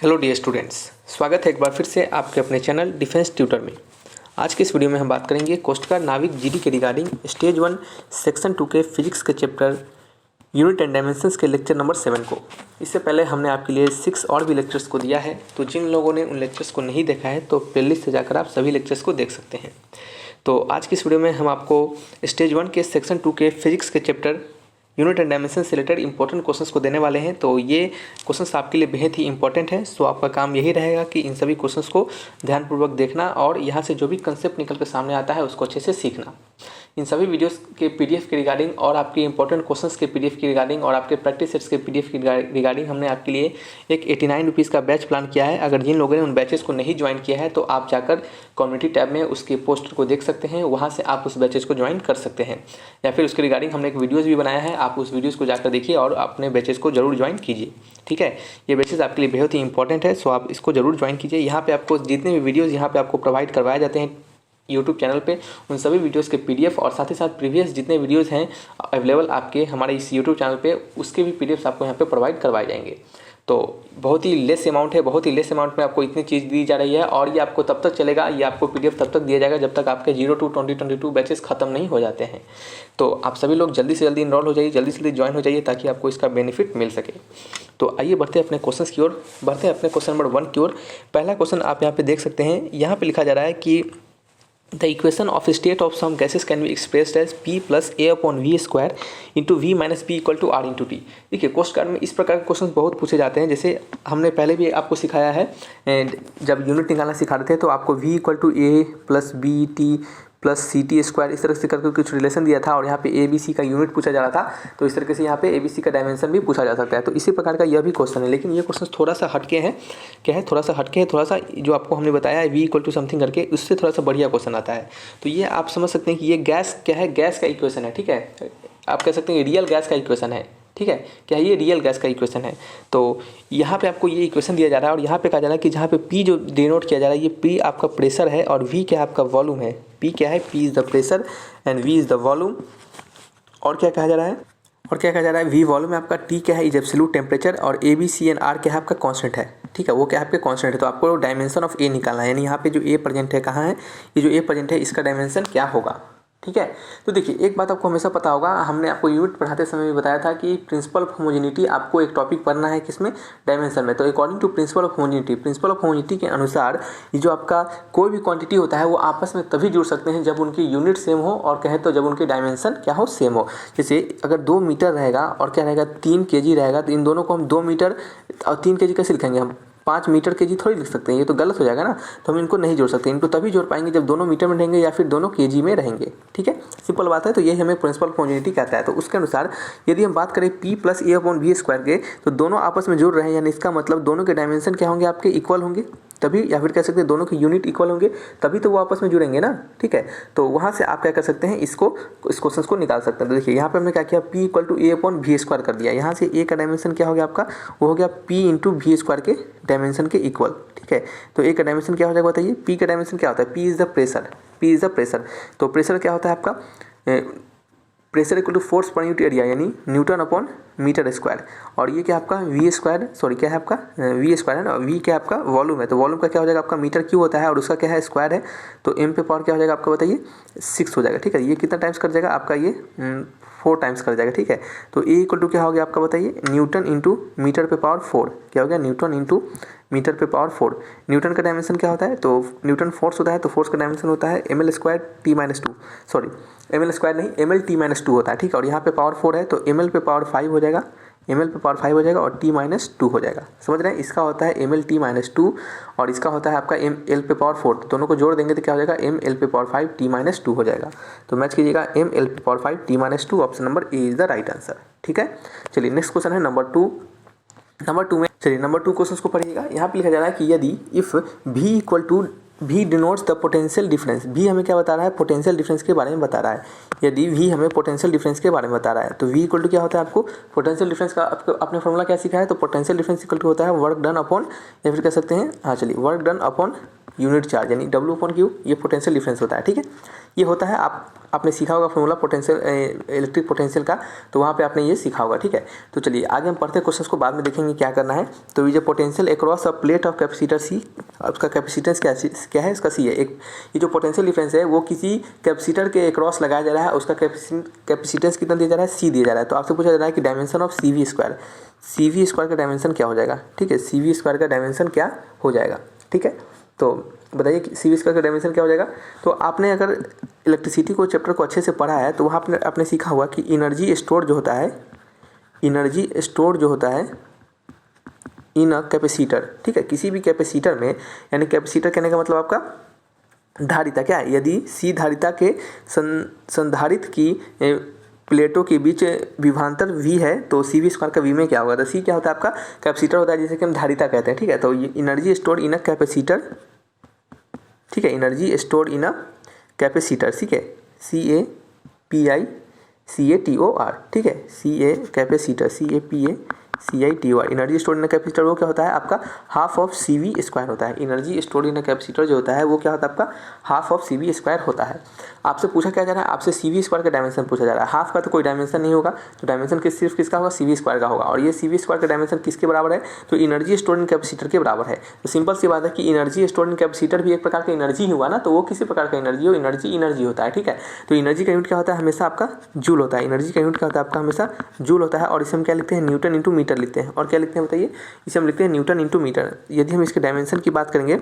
Hello dear students, स्वागत है एक बार फिर से आपके अपने चैनल डिफेंस ट्यूटर में। आज के इस वीडियो में हम बात करेंगे कोस्ट गार्ड नाविक जीडी के रिगार्डिंग स्टेज 1 सेक्शन 2 के फिजिक्स के चैप्टर यूनिट एंड डायमेंशंस के लेक्चर नंबर 7 को। इससे पहले हमने आपके लिए 6 और भी लेक्चर्स को दिया है, तो जिन लोगों ने उन लेक्चर्स को नहीं देखा है तो प्लेलिस्ट से जाकर आप सभी लेक्चर्स को देख सकते हैं। तो आज की इस वीडियो में हम आपको स्टेज 1 के सेक्शन 2 के फिजिक्स के चैप्टर यूनिट एंड डायमेंशन से रिलेटेड इंपॉर्टेंट क्वेश्चंस को देने वाले हैं। तो ये क्वेश्चंस आपके लिए बेहद ही इंपॉर्टेंट है। सो आपका काम यही रहेगा कि इन सभी क्वेश्चंस को ध्यानपूर्वक देखना और यहाँ से जो भी कंसेप्ट निकल कर सामने आता है उसको अच्छे से सीखना। इन सभी वीडियोस के पीडीएफ के रिगार्डिंग और आपके इंपॉर्टेंट क्वेश्चंस के पीडीएफ की रिगार्डिंग और आपके प्रैक्टिस सेट्स के पीडीएफ की रिगार्डिंग हमने आपके लिए एक 89 रुपीज़ का बैच प्लान किया है। अगर जिन लोगों ने उन बैचेस को नहीं ज्वाइन किया है तो आप जाकर कम्युनिटी टैब में उसके पोस्टर को देख सकते हैं, वहाँ से आप उस बैचेस को ज्वाइन कर सकते हैं। या फिर उसके रिगार्डिंग हमने एक वीडियोज़ भी बनाया है, आप उस वीडियोज़ को जाकर देखिए और अपने बैचेस को जरूर ज्वाइन कीजिए। ठीक है, ये बैचेस आपके लिए बहुत ही इंपॉर्टेंट है, सो आप इसको जरूर ज्वाइन कीजिए। यहाँ पे आपको जितने भी वीडियोज़ यहाँ पे आपको प्रोवाइड करवाए जाते हैं यूट्यूब चैनल पे, उन सभी वीडियोस के पीडीएफ और साथ ही साथ प्रीवियस जितने वीडियोस हैं अवेलेबल आपके हमारे इस यूट्यूब चैनल पे, उसके भी पीडीएफ्स आपको यहाँ पे प्रोवाइड करवाए जाएंगे। तो बहुत ही लेस अमाउंट है, बहुत ही लेस अमाउंट में आपको इतनी चीज़ दी जा रही है और ये आपको तब तक चलेगा, ये आपको पीडीएफ तब तक दिया जाएगा जब तक आपके 0 to 2022 बैचेस खत्म नहीं हो जाते हैं। तो आप सभी लोग जल्दी से जल्दी इनरोल हो जाइए, जल्दी से जल्दी ज्वाइन हो जाइए ताकि आपको इसका बेनिफिट मिल सके। तो आइए बढ़ते हैं अपने क्वेश्चन की ओर, बढ़ते हैं अपने क्वेश्चन नंबर 1 की ओर। पहला क्वेश्चन आप यहाँ पे देख सकते हैं, यहाँ पे लिखा जा रहा है कि The equation of state of some gases can be expressed as P plus A upon V square into V minus P equal to R into T। देखिए कोस्ट गार्ड में इस प्रकार के क्वेश्चन बहुत पूछे जाते हैं। जैसे हमने पहले भी आपको सिखाया है, जब यूनिट निकालना सिखा रहे थे तो आपको V equal to A plus B T plus C T square इस तरह से करके कुछ रिलेशन दिया था और यहाँ पे ए बी सी का यूनिट पूछा जा रहा था। तो इस तरीके से यहाँ पे ए बी सी का डायमेंशन भी पूछा जा सकता है। तो इसी प्रकार का यह भी क्वेश्चन है, लेकिन ये क्वेश्चन थोड़ा सा हटके हैं। क्या है, थोड़ा सा हटके है, थोड़ा सा जो आपको हमने बताया है वी इक्वल टू समथिंग करके, उससे थोड़ा सा बढ़िया क्वेश्चन आता है। तो ये आप समझ सकते हैं कि ये गैस क्या है, गैस का इक्वेशन है। ठीक है, आप कह सकते हैं रियल गैस का इक्वेशन है। ठीक है, क्या ये रियल गैस का इक्वेशन है। तो यहाँ पे आपको ये इक्वेशन दिया जा रहा है और यहाँ पे कहा जा रहा है कि जहाँ पे P जो डिनोट किया जा रहा है, ये P आपका प्रेशर है और V क्या है आपका वॉल्यूम है। P क्या है, P is the pressure and V is the volume. और क्या कहा जा रहा है, V वॉल्यूम है आपका, T क्या है इज एब्सोल्यूट टेम्परेचर और A B C and R क्या है आपका कांस्टेंट है। ठीक है, वो क्या है आपके कांस्टेंट है। तो आपको डायमेंशन ऑफ A निकालना है, यानी यहाँ पे जो A प्रेजेंट है कहाँ है, ये जो A प्रेजेंट है इसका डायमेंशन क्या होगा। ठीक है, तो देखिए एक बात आपको हमेशा पता होगा, हमने आपको यूनिट पढ़ाते समय भी बताया था कि प्रिंसिपल ऑफ होमोजेनिटी आपको एक टॉपिक पढ़ना है किसमें, डायमेंशन में। तो according to principle of homogeneity के अनुसार ये जो आपका कोई भी क्वांटिटी होता है वो आपस में तभी जुड़ सकते हैं जब उनकी यूनिट सेम हो और कहे तो जब उनकी डायमेंशन क्या हो, सेम हो। जैसे अगर 2 मीटर रहेगा और क्या रहेगा 3 kg रहेगा, तो इन दोनों को हम 2 मीटर और 3 kg कैसे लिखेंगे, हम 5 मीटर kg थोड़ी लिख सकते हैं, ये तो गलत हो जाएगा ना। तो हम इनको नहीं जोड़ सकते, इनको तभी जोड़ पाएंगे जब दोनों मीटर में रहेंगे या फिर दोनों kg में रहेंगे। ठीक है, सिंपल बात है। तो ये हमें प्रिंसिपल ऑफ होमोजेनिटी कहता है। तो उसके अनुसार यदि हम बात करें P plus A upon V square के, तो दोनों आपस में जुड़ रहे हैं, यानी इसका मतलब दोनों के डायमेंशन क्या होंगे, आपके इक्वल होंगे तभी, या फिर कह सकते हैं दोनों के यूनिट इक्वल होंगे तभी तो वो आपस में जुड़ेंगे ना। ठीक है, तो वहाँ से आप क्या कर सकते हैं, इस क्वेश्चन को निकाल सकते हैं। तो देखिए यहाँ पे हमने क्या किया, P equal to A upon V square कर दिया। यहाँ से A का डायमेंशन क्या हो गया आपका, वो हो गया P इंटू V स्क्वायर के डायमेंशन के इक्वल। ठीक है, तो A का डायमेंशन क्या हो जाएगा बताइए, P का डायमेंशन क्या होता है, P इज़ द प्रेशर। तो प्रेशर क्या होता है आपका, प्रेशर इक्वल टू फोर्स पर यूनिट एरिया, यानी न्यूटन अपॉन मीटर स्क्वायर। और ये क्या आपका V स्क्वायर, सॉरी क्या है आपका V स्क्वायर है ना, V क्या आपका वॉल्यूम है। तो वॉल्यूम का क्या हो जाएगा आपका मीटर क्यूब होता है और उसका क्या है स्क्वायर है। तो m पे पावर क्या हो जाएगा आपका बताइए, 6 हो जाएगा। ठीक है, ये कितना टाइम्स कर जाएगा आपका, ये 4 टाइम्स कर जाएगा। ठीक है, तो A इक्वल टू क्या हो गया आपका बताइए, न्यूटन इंटू मीटर पे पावर 4, क्या हो गया न्यूटन इंटू मीटर पे पावर 4। न्यूटन का डायमेंशन क्या होता है, तो न्यूटन फोर्स होता है, तो फोर्स का डायमेंशन होता है ml square t minus 2, sorry ml square नहीं ml t माइनस 2 होता है। ठीक है, और यहाँ पे पावर 4 है तो ml पे पावर 5 हो जाएगा, और t माइनस 2 हो जाएगा। समझ रहे हैं, इसका होता है ml t माइनस 2 और इसका होता है आपका ml पे पावर 4। दोनों को जोड़ देंगे तो क्या हो जाएगा, ml पे पावर 5 t माइनस 2 हो जाएगा। तो मैच कीजिएगा ml पे power 5 t minus 2, option number A is the right answer. ठीक है, चलिए नेक्स्ट क्वेश्चन है नंबर 2 में। चलिए नंबर 2 क्वेश्चन को पढ़िएगा। यहाँ पे लिखा जा रहा है कि यदि if V equal to V denotes the potential difference, V हमें क्या बता रहा है, पोटेंशियल डिफरेंस के बारे में बता रहा है। यदि V हमें पोटेंशियल डिफरेंस के बारे में बता रहा है तो V इक्वल टू क्या होता है, आपको पोटेंशियल डिफरेंस का आपने फॉर्मूला क्या सीखा है, तो पोटेंशियल डिफरेंस इक्वल टू होता है वर्क डन अपॉन, या फिर कह सकते हैं, हाँ चलिए work done upon unit charge, यानी W/Q ये पोटेंशियल डिफरेंस होता है। ठीक है, ये होता है, आपने सीखा होगा फॉर्मूला पोटेंशियल इलेक्ट्रिक पोटेंशियल का, तो वहाँ पे आपने ये सीखा होगा। ठीक है, तो चलिए आगे हम पढ़ते हैं, क्वेश्चन को बाद में देखेंगे क्या करना है। तो ये जो potential across a plate of capacitor C, उसका कैपेसिटेंस क्या है, इसका C है। एक ये जो पोटेंशियल डिफरेंस है वो किसी कैपेसिटर के अक्रॉस लगाया जा रहा है, उसका कैपेसिटेंस कितना दिया जा रहा है, C दिया जा रहा है। तो आपसे पूछा जा रहा है कि डायमेंशन ऑफ CV² का डायमेंशन क्या हो जाएगा। ठीक है, CV² का डायमेंशन क्या हो जाएगा। ठीक है, तो बताइए कि CV² का डायमेंशन क्या हो जाएगा। तो आपने अगर इलेक्ट्रिसिटी को चैप्टर को अच्छे से पढ़ा है तो वहाँ आपने सीखा हुआ कि एनर्जी स्टोर जो होता है इन अ कैपेसिटर। ठीक है, किसी भी कैपेसिटर में, यानी कैपेसिटर कहने का मतलब आपका धारिता क्या है। यदि C धारिता के संधारित की प्लेटों के बीच विभवांतर V है तो CV² का V में क्या होगा। तो C क्या होता है आपका कैपेसिटर होता है, जिसे कि हम धारिता कहते हैं। ठीक है, तो ये energy store in a capacitor. ठीक है, energy store in a capacitor. ठीक है, CAPICATOR। ठीक है, CA capacitor, CAPACITOR। Energy store in a capacitor वो क्या होता है आपका हाफ ऑफ CV² होता है। Energy store in a capacitor जो होता है वो क्या होता है आपका हाफ ऑफ CV² होता है। आपसे पूछा क्या जा रहा है, आपसे CV² का डायमेंशन पूछा जा रहा है। हाफ का तो कोई डायमेंशन नहीं होगा, तो डायमेंशन सिर्फ किसका होगा, CV² का होगा। और ये CV² का डायमेंशन किसके बराबर है, तो एनर्जी स्टोर इन कैपेसिटर के बराबर है। तो सिंपल सी बात है कि एनर्जी स्टोर इन कैपेसिटर भी एक प्रकार का एनर्जी ही हुआ ना, तो वो किसी प्रकार का एनर्जी हो, एनर्जी होता है। ठीक है, तो एनर्जी का यूनिट क्या होता है, हमेशा आपका जूल होता है। एनर्जी का यूनिट क्या होता है आपका हमेशा जूल होता है। और इसे हम क्या लिखते हैं, न्यूटन इंटू मीटर लिखते हैं। और क्या लिखते हैं बताइए, इसे हम लिखते हैं न्यूटन इंटू मीटर। यदि हम इसके डायमेंशन की बात करेंगे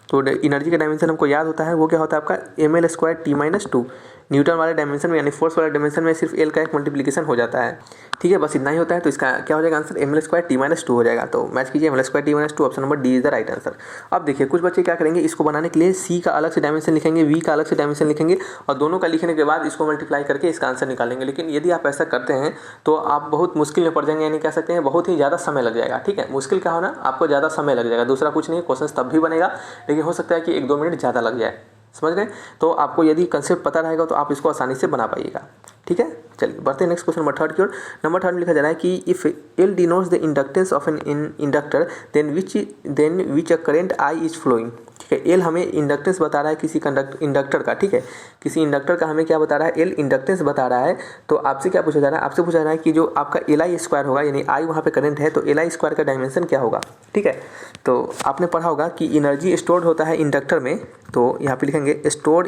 तो एनर्जी का डायमेंशन हमको याद होता है, वो क्या होता है आपका mL²T-2। न्यूटन वाले डायमेंशन में, यानी फोर्स वाले डायमेंशन में सिर्फ एल का एक मल्टीप्लिकेशन हो जाता है। ठीक है, बस इतना ही होता है। तो इसका क्या हो जाएगा आंसर, mL²T-2 हो जाएगा। तो मैच कीजिए, mL²T-2, option number D is the right answer. अब देखिए कुछ बच्चे क्या करेंगे, इसको बनाने के लिए C का अलग से डायमेंशन लिखेंगे, V का अलग से डायमेंशन लिखेंगे, और दोनों का लिखने के बाद इसको मल्टीप्लाई करके इसका आंसर निकालेंगे। लेकिन यदि आप ऐसा करते हैं तो आप बहुत मुश्किल में पड़ जाएंगे, यानी कह सकते हैं बहुत ही ज़्यादा समय लग जाएगा। ठीक है, मुश्किल क्या होना, आपको ज़्यादा समय लग जाएगा, दूसरा कुछ नहीं। क्वेश्चन तब भी बनेगा, लेकिन हो सकता है कि 1-2 मिनट ज़्यादा लग जाए, समझ रहे हैं। तो आपको यदि कंसेप्ट पता रहेगा तो आप इसको आसानी से बना पाइएगा। ठीक है, चलिए बढ़ते हैं नेक्स्ट क्वेश्चन नंबर 3 की ओर। नंबर 3 में लिखा जा रहा है कि if L denotes the inductance of an inductor then which a current I is flowing. ठीक है, L हमें इंडक्टेंस बता रहा है किसी इंडक्टर का। ठीक है, किसी इंडक्टर का हमें क्या बता रहा है, L इंडक्टेंस बता रहा है। तो आपसे क्या पूछा जा रहा है, आपसे पूछा जा रहा है कि जो आपका Li² होगा, यानी I वहाँ पे करंट है, तो Li² का डायमेंशन क्या होगा। ठीक है, तो आपने पढ़ा होगा कि एनर्जी स्टोर्ड होता है इंडक्टर में, तो यहाँ पे लिखेंगे stored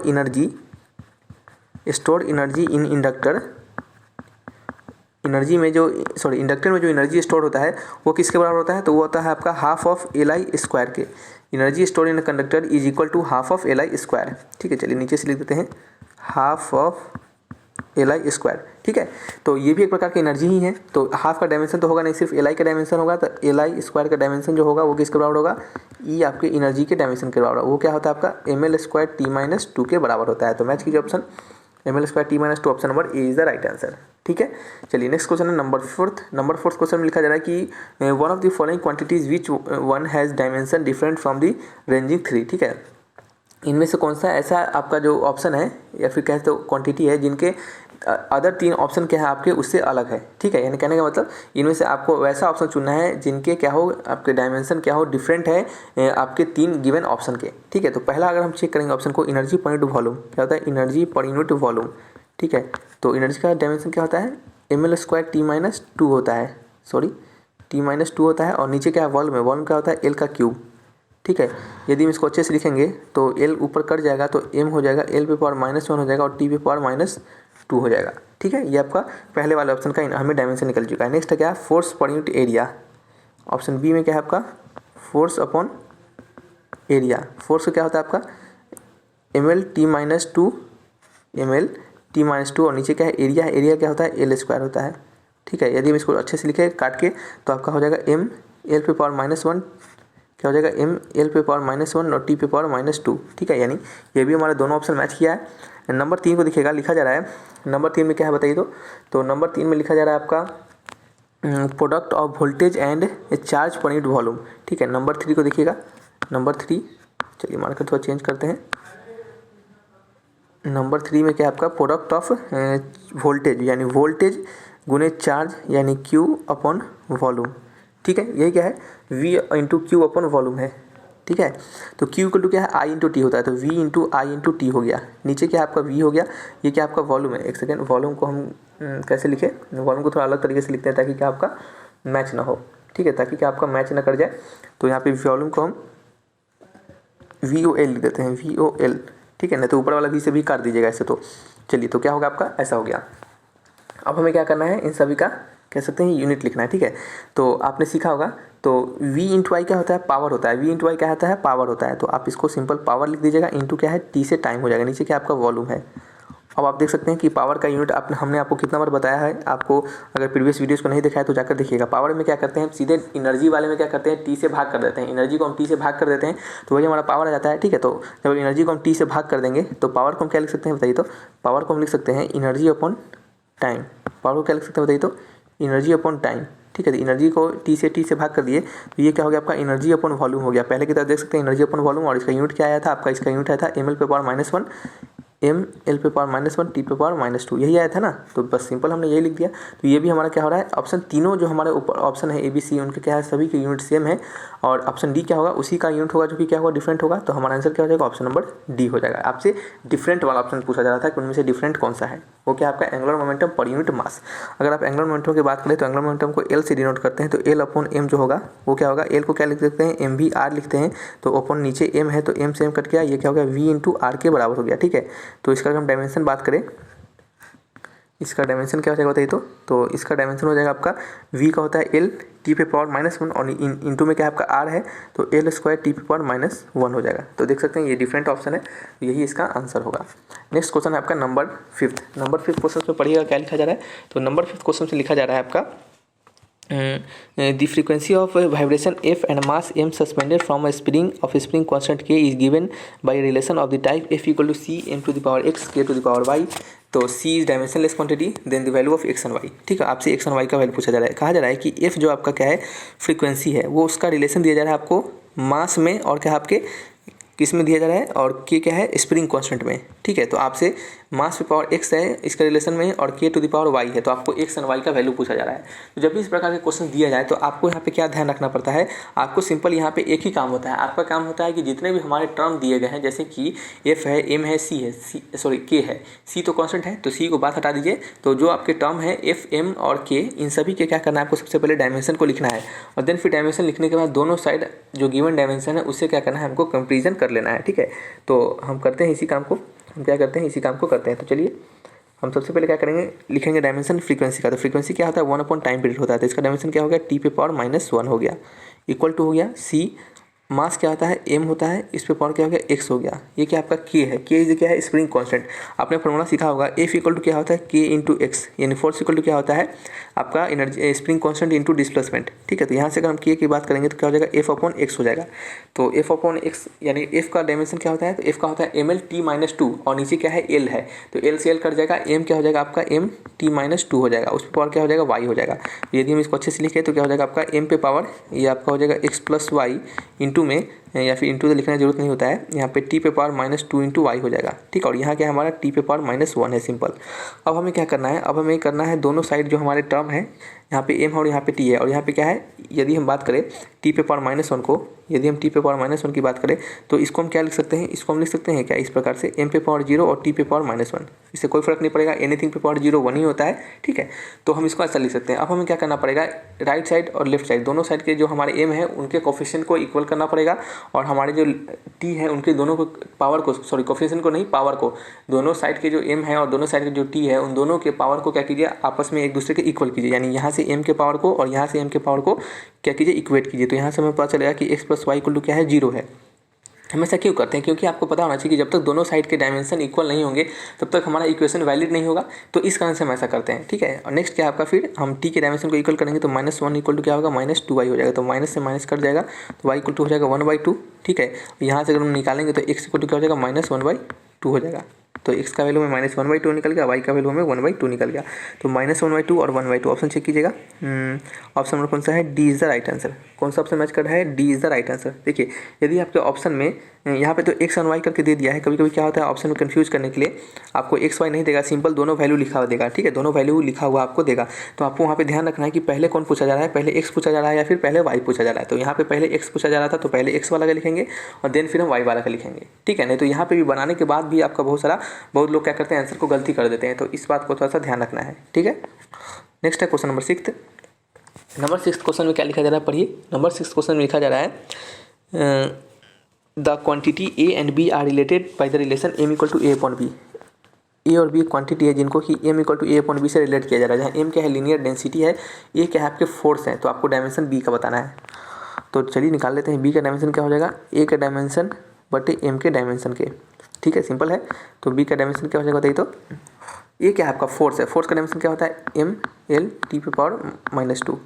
energy in inductor. Inductor में जो एनर्जी स्टोर होता है वो किसके बराबर होता है, तो वो होता है आपका हाफ ऑफ Li² के। Energy store in conductor is equal to half of Li²। ठीक है, चलिए नीचे से लिख देते हैं हाफ ऑफ Li²। ठीक है, तो ये भी एक प्रकार की एनर्जी ही है। तो हाफ का डायमेंशन तो होगा नहीं, सिर्फ Li का डायमेंशन होगा। तो Li² का डायमेंशन जो होगा वो किसके बराबर होगा, E आपके एनर्जी के डायमेंशन के बराबर। वो क्या होता है आपका mL²T-2 के बराबर होता है। तो मैच कीजिए option mL²T-2, option number A is the right answer. ठीक है, चलिए नेक्स्ट क्वेश्चन है नंबर 4th क्वेश्चन में लिखा जा रहा है कि one of the following quantities which one has dimension different from the ranging 3। ठीक है, इनमें से कौन सा ऐसा आपका जो ऑप्शन है या फिर कहते हो क्वांटिटी है जिनके अदर 3 ऑप्शन क्या है आपके उससे अलग है। ठीक है, यानी कहने का मतलब इनमें से आपको वैसा ऑप्शन चुनना है जिनके क्या हो, आपके डायमेंशन क्या हो, डिफरेंट है आपके 3 गिवन ऑप्शन के। ठीक है, तो पहला अगर हम चेक करेंगे ऑप्शन को, एनर्जी पर यूनिट वॉल्यूम, क्या होता है एनर्जी पर यूनिट वॉल्यूम। ठीक है, तो एनर्जी का डायमेंशन क्या होता है mL²T-2 होता है, T-2 होता है। और नीचे क्या है, वॉल्यूम क्या होता है L का क्यूब। ठीक है, यदि हम इसको अच्छे से लिखेंगे तो L ऊपर कट जाएगा तो m हो जाएगा, L पे पावर -1 हो जाएगा और T पे पावर -2 हो जाएगा। ठीक है, ये आपका पहले वाले ऑप्शन का हमें डायमेंशन निकल चुका है। नेक्स्ट है क्या, फोर्स पर यूनिट एरिया। ऑप्शन बी में क्या है आपका फोर्स अपॉन एरिया। फोर्स क्या होता है आपका mL/T-2 और नीचे क्या है एरिया क्या होता है L² होता है। ठीक है, यदि हम इसको अच्छे से लिखे काट के तो आपका हो जाएगा mL पे पावर -1, क्या हो जाएगा mL पे पावर -1 और T पे पावर -2। ठीक है, यानी ये भी हमारे दोनों ऑप्शन मैच किया है। नंबर 3 को दिखेगा, लिखा जा रहा है नंबर 3 में क्या है बताइए। तो नंबर 3 में लिखा जा रहा है आपका product of voltage and charge per unit volume. ठीक है, नंबर 3 को देखिएगा, नंबर 3, चलिए मार्कर थोड़ा चेंज करते हैं। नंबर 3 में क्या है आपका प्रोडक्ट ऑफ वोल्टेज, यानी वोल्टेज गुने चार्ज, यानी Q अपॉन वॉल्यूम। ठीक है, यही क्या है V × Q अपॉन वॉल्यूम है। ठीक है। तो Q इक्वल टू क्या है, I इंटू टी होता है, तो V इंटू आई इंटू टी हो गया। नीचे क्या आपका V हो गया, ये क्या आपका वॉल्यूम है। एक सेकेंड, वॉल्यूम को हम कैसे लिखे, वॉल्यूम को थोड़ा अलग तरीके से लिखते हैं ताकि क्या आपका मैच ना हो, ठीक है, ताकि क्या आपका मैच ना कर जाए। तो यहाँ पे वॉल्यूम को हम VOL लिख देते हैं, VOL, ठीक है ना। तो ऊपर वाला V से भी काट दीजिएगा ऐसे। तो चलिए, तो क्या होगा आपका, ऐसा हो गया। अब हमें क्या करना है, इन सभी का कह सकते हैं यूनिट लिखना है, ठीक है। तो आपने सीखा होगा, तो V इंटू आई क्या होता है, पावर होता है। V इंटू आई क्या होता है, पावर होता है। तो आप इसको सिंपल पावर लिख दीजिएगा, इंटू क्या है, टी से टाइम हो जाएगा। नीचे क्या आपका वॉल्यूम है। अब आप देख सकते हैं कि पावर का यूनिट हमने आपको कितना बार बताया है। आपको अगर प्रीवियस वीडियोस को नहीं देखा है तो जाकर देखिएगा। पावर में क्या करते हैं, सीधे एनर्जी वाले में क्या करते हैं, टी से भाग कर देते हैं। एनर्जी को हम टी से भाग कर देते हैं तो वही हमारा पावर आ जाता है, ठीक है। तो जब एनर्जी को हम टी से भाग कर देंगे तो पावर को हम क्या लिख सकते हैं बताइए। तो पावर को हम लिख सकते हैं एनर्जी अपॉन टाइम। पावर को क्या लिख सकते हैं बताइए। तो एनर्जी अपॉन टाइम, ठीक है। तो एनर्जी को टी से भाग कर दिए तो ये क्या हो गया आपका, एनर्जी अपॉन वॉल्यूम हो गया। पहले की तरह देख सकते हैं एनर्जी अपॉन वॉल्यूम, और इसका यूनिट क्या आया था आपका, इसका यूनिट आया था ml पे पावर -1, ml पे पावर -1, टी पे पावर -2, यही आया था ना। तो बस सिंपल हमने यही लिख दिया। तो ये भी हमारा क्या हो रहा है, ऑप्शन तीनों जो हमारे ऊपर ऑप्शन है ABC, उनके क्या है, सभी के यूनिट सेम है। और ऑप्शन डी क्या होगा, उसी का यूनिट होगा जो कि क्या होगा, डिफरेंट होगा। तो हमारा आंसर क्या हो जाएगा, ऑप्शन नंबर डी हो जाएगा। आपसे डिफरेंट वाला ऑप्शन पूछा जा रहा था कि उनमें से डिफरेंट कौन सा है। वो क्या आपका angular momentum per unit mass. अगर आप एंगुलर मोमेंटम की बात करें तो एंगुलर मोमेंटम को एल से डिनोट करते हैं। तो एल अपॉन एम जो होगा वो क्या होगा, एल को क्या लिख सकते हैं, एम वी आर लिखते हैं। तो अपॉन नीचे एम है तो एम से एम कट गया, ये क्या हो गया, वी इंटू आर के बराबर हो गया, ठीक है। तो इसका अगर हम डायमेंशन बात करें, इसका डायमेंशन क्या हो जाएगा बताइए। तो इसका डायमेंशन हो जाएगा आपका v का होता है l टी पे पावर -1, और इंटू में क्या आपका r है तो l स्क्वायर टी पे पावर -1 हो जाएगा। तो देख सकते हैं ये डिफरेंट ऑप्शन है, यही इसका आंसर होगा। नेक्स्ट क्वेश्चन है आपका नंबर 5 क्वेश्चन में पढ़िएगा क्या लिखा जा रहा है। तो नंबर 5 क्वेश्चन से लिखा जा रहा है आपका the frequency of vibration f and mass m suspended from a spring constant k is given by a relation of the type f equal to c m to the power x k to the power y। तो c is dimensionless quantity, then the value of x and y, ठीक है। आपसे x and y का value पूछा जा रहा है। कहा जा रहा है कि f जो आपका क्या है, फ्रीक्वेंसी है, वो उसका रिलेशन दिया जा रहा है आपको मास में, और क्या आपके किस में दिया जा रहा है, और k क्या है, स्प्रिंग कांस्टेंट में, ठीक है। तो आपसे मास पे पावर x है इसका रिलेशन में, और k to the power y है। तो आपको x एंड y का वैल्यू पूछा जा रहा है। तो जब भी इस प्रकार के क्वेश्चन दिया जाए तो आपको यहाँ पे क्या ध्यान रखना पड़ता है, आपको सिंपल यहाँ पे एक ही काम होता है। आपका काम होता है कि जितने भी हमारे टर्म दिए गए हैं, जैसे कि f है, m है, c है, k है, c तो कांस्टेंट है तो c को बात हटा दीजिए। तो जो आपके टर्म है f, m और k, इन सभी के क्या करना है आपको, सबसे पहले डायमेंशन को लिखना है, और देन फिर डायमेंशन लिखने के बाद दोनों साइड जो गिवन डायमेंशन है उससे क्या करना है, हमको कंपेरिजन कर लेना है, ठीक है। तो हम करते हैं इसी काम को, हम क्या करते हैं, इसी काम को करते हैं। तो चलिए हम सबसे पहले क्या करेंगे, लिखेंगे डायमेंशन फ्रीक्वेंसी का। तो फ्रीक्वेंसी क्या होता है, 1 अपॉन टाइम पीरियड होता है। तो इसका डायमेंशन क्या हो गया, टी पे पावर -1 हो गया, इक्वल टू हो गया c, मास क्या होता है, m होता है, इस पे पावर क्या हो गया, x हो गया। ये क्या आपका k है, k इज क्या है, स्प्रिंग कांस्टेंट। आपने फॉर्मूला सीखा होगा, f इक्वल टू क्या होता है, k इंटू एक्स, यानी फोर्स इक्वल टू क्या होता है आपका energy spring constant into displacement, ठीक है। तो यहाँ से अगर हम k की बात करेंगे तो क्या हो जाएगा, f अपॉन x हो जाएगा। तो f अपॉन x यानी f का डायमेंशन क्या होता है, तो f का होता है ml t-2, और नीचे क्या है, l है, तो l से l कट जाएगा, m क्या हो जाएगा आपका m t-2 हो जाएगा, उस पर पावर क्या हो जाएगा, y हो जाएगा। यदि हम इसको अच्छे से लिखें तो क्या हो जाएगा आपका m पे पावर, ये आपका हो जाएगा x प्लस वाई इंटू में, या फिर इंटू तो लिखने की जरूरत नहीं होता है, यहाँ पे t पे पावर -2 इंटू वाई हो जाएगा, ठीक। और यहाँ क्या हमारा t पे पावर -1 है, सिंपल। अब हमें क्या करना है, अब हमें करना है दोनों साइड जो हमारे टर्म है, यहाँ पे m और यहाँ पे t है, और यहाँ पे क्या है, यदि हम बात करें t पे पावर -1 को, यदि हम t पे पावर -1 की बात करें तो इसको हम क्या लिख सकते हैं, इसको हम लिख सकते हैं क्या, इस प्रकार से m पे पावर 0 और t पे पावर -1, इससे कोई फर्क नहीं पड़ेगा, एनीथिंग पे पावर 0 1 ही होता है, ठीक है। तो हम इसको ऐसा लिख सकते हैं। अब हमें क्या करना पड़ेगा, राइट साइड और लेफ्ट साइड दोनों साइड के जो हमारे m है उनके कोफिशिएंट को इक्वल करना पड़ेगा, और हमारे जो t है उनके दोनों को पावर को, सॉरी कोफिशिएंट को नहीं, पावर को, दोनों साइड के जो m है और दोनों साइड के जो t है उन दोनों के पावर को क्या कीजिए, आपस में एक दूसरे के इक्वल कीजिए, यानी यहाँ से m के पावर को और यहाँ से m के पावर को क्या कीजिए, इक्वेट कीजिए। तो यहाँ से हमें पता चलेगा कि x plus y equal to क्या है, 0 है। हमेशा क्यों करते हैं, क्योंकि आपको पता होना चाहिए कि जब तक दोनों साइड के डायमेंशन इक्वल नहीं होंगे तब तक हमारा इक्वेशन वैलिड नहीं होगा। तो इस कारण से हम ऐसा करते हैं, ठीक है। और नेक्स्ट क्या आपका, फिर हम t के डायमेंशन को इक्वल करेंगे तो -1 इक्वल टू क्या होगा, -2y हो जाएगा। तो माइनस से माइनस कट जाएगा तो y इक्वल टू हो जाएगा 1/2, ठीक है। यहाँ से अगर हम निकालेंगे तो x इक्वल टू क्या हो जाएगा, -1/2 हो जाएगा। तो x का वैल्यू में -1/2 निकल गया, y का वैल्यू में 1/2 निकल गया। तो -1/2 और 1/2 ऑप्शन चेक कीजिएगा। ऑप्शन नंबर कौन सा है, D is the right answer. कौन सा ऑप्शन मैच कर रहा है, D is the right answer. देखिए यदि आपके ऑप्शन में यहाँ पे तो एक्स और वाई करके दे दिया है। कभी कभी क्या होता है ऑप्शन में कंफ्यूज करने के लिए आपको एक्स वाई नहीं देगा, सिंपल दोनों वैल्यू लिखा हुआ देगा, ठीक है, दोनों वैल्यू लिखा हुआ आपको देगा। तो आपको वहाँ पे ध्यान रखना है कि पहले कौन पूछा जा रहा है, पहले एक्स पूछा जा रहा है या फिर पहले वाई पूछा जा रहा है। तो यहाँ पे पहले एक्स पूछा जा रहा था तो पहले एक्स वाला का लिखेंगे और देन फिर हम वाई वाला का लिखेंगे, ठीक है। नहीं तो यहाँ पे भी बनाने के बाद भी आपका बहुत लोग क्या करते हैं आंसर को गलती कर देते हैं, तो इस बात को थोड़ा सा ध्यान रखना है, ठीक है। नेक्स्ट है क्वेश्चन नंबर 6। नंबर 6 क्वेश्चन में क्या लिखा जा रहा है, पढ़िए। नंबर 6 क्वेश्चन में लिखा जा रहा है the quantity A and B are related by the relation M equal to A upon B. A और बी क्वांटिटी है जिनको कि M equal to A upon B से रिलेट किया जा रहा है, जहाँ एम क्या है लीनियर डेंसिटी है, ए क्या है आपके फोर्स है, तो आपको डायमेंशन बी का बताना है। तो चलिए निकाल लेते हैं, बी का डायमेंशन क्या हो जाएगा, ए का डायमेंशन बटे एम के डायमेंशन के, ठीक है, सिंपल है। तो बी का डायमेंशन क्या हो जाएगा बताइए। तो ए क्या है आपका फोर्स है, फोर्स का डायमेंशन क्या होता है एम एल टी पे पावर -2,